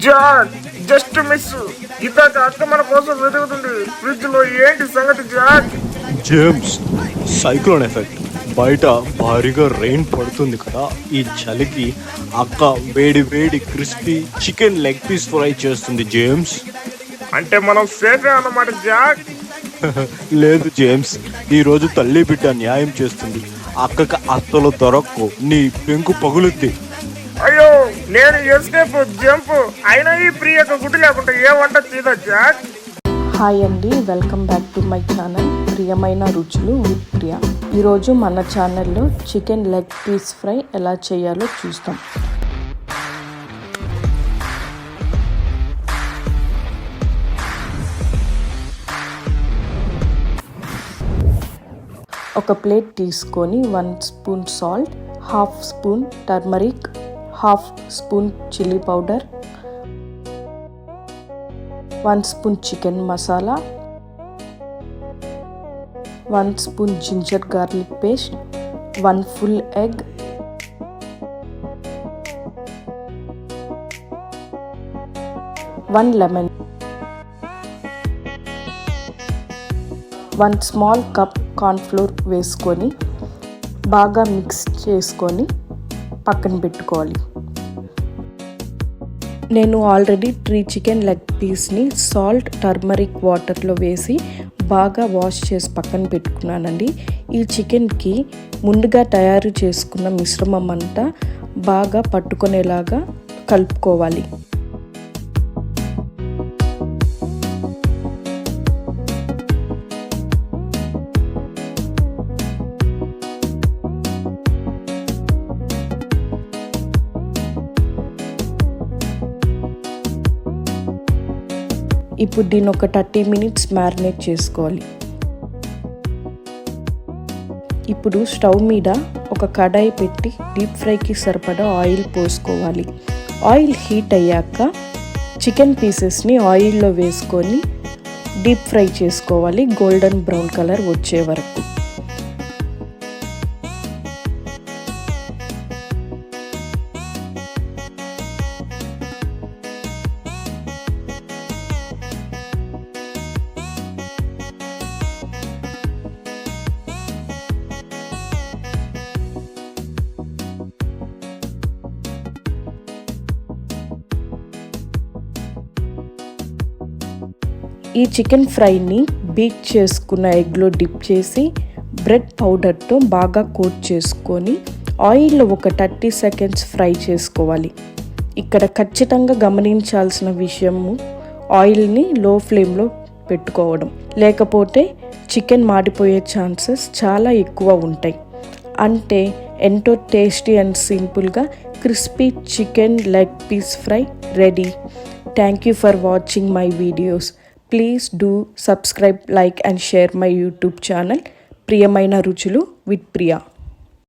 Jack just miss ఇందాక అక్క మన కోసం వెతుకుతుంది ఫ్రిడ్జ్ లో. ఏంటి సంగతి జాక్? James, cyclone effect. బయట భారీగా రెయిన్ పడుతుంది కదా, ఈ చలికి అక్క వేడి వేడి crispy chicken leg piece fry చేస్తుంది జేమ్స్. అంటే మనం సేఫే అన్నమాట జాక్. లేదు జేమ్స్, ఈరోజు తల్లి బిడ్డ న్యాయం చేస్తుంది. అక్కకి అత్తలు దొరక్కు, నీ పెంకు పగులుద్ది. అయ్యో, నేను ఎస్కేప్ జంప్ అయినా ఈ ప్రియక గుడ్డు లేకుండా ఏ వంట చేయదా జాక్? హాయ్ అండి, welcome back to my channel ప్రియమైన రుచులు విత్ ప్రియా. ఈరోజు మన ఛానల్లో చికెన్ లెగ్ పీస్ ఫ్రై ఎలా చేయాలో చూస్తాం. ఒక ప్లేట్ తీసుకొని 1 spoon salt, half spoon turmeric, half spoon chilli powder, 1 spoon chicken masala, 1 spoon ginger garlic paste, 1 full egg, 1 lemon, 1 small cup cornflour వేసుకొని బాగా మిక్స్ చేసుకొని పక్కన పెట్టుకోవాలి. నేను ఆల్రెడీ 3 చికెన్ లెగ్ పీస్ని సాల్ట్ టర్మరిక్ వాటర్లో వేసి బాగా వాష్ చేసి పక్కన పెట్టుకున్నానండి. ఈ చికెన్కి ముందుగా తయారు చేసుకున్న మిశ్రమం అంతా బాగా పట్టుకునేలాగా కలుపుకోవాలి. ఇప్పుడు దీన్ని ఒక 30 మినిట్స్ మ్యారినేట్ చేసుకోవాలి. ఇప్పుడు స్టవ్ మీద ఒక కడాయి పెట్టి డీప్ ఫ్రైకి సరిపడా ఆయిల్ పోసుకోవాలి. ఆయిల్ హీట్ అయ్యాక చికెన్ పీసెస్ని ఆయిల్లో వేసుకొని డీప్ ఫ్రై చేసుకోవాలి, గోల్డెన్ బ్రౌన్ కలర్ వచ్చే వరకు. ఈ చికెన్ ఫ్రైని బీట్ చేసుకున్న ఎగ్లో డిప్ చేసి బ్రెడ్ పౌడర్తో బాగా కోట్ చేసుకొని ఆయిల్లో ఒక 30 సెకండ్స్ ఫ్రై చేసుకోవాలి. ఇక్కడ ఖచ్చితంగా గమనించాల్సిన విషయము ఆయిల్ని లో ఫ్లేమ్లో పెట్టుకోవడం, లేకపోతే చికెన్ మాడిపోయే ఛాన్సెస్ చాలా ఎక్కువ ఉంటాయి. అంటే ఎంతో టేస్టీ అండ్ సింపుల్గా crispy chicken leg piece fry ready. Thank you for watching my videos. Please do subscribe, like and share my YouTube channel ప్రియమైన రుచులు with Priya.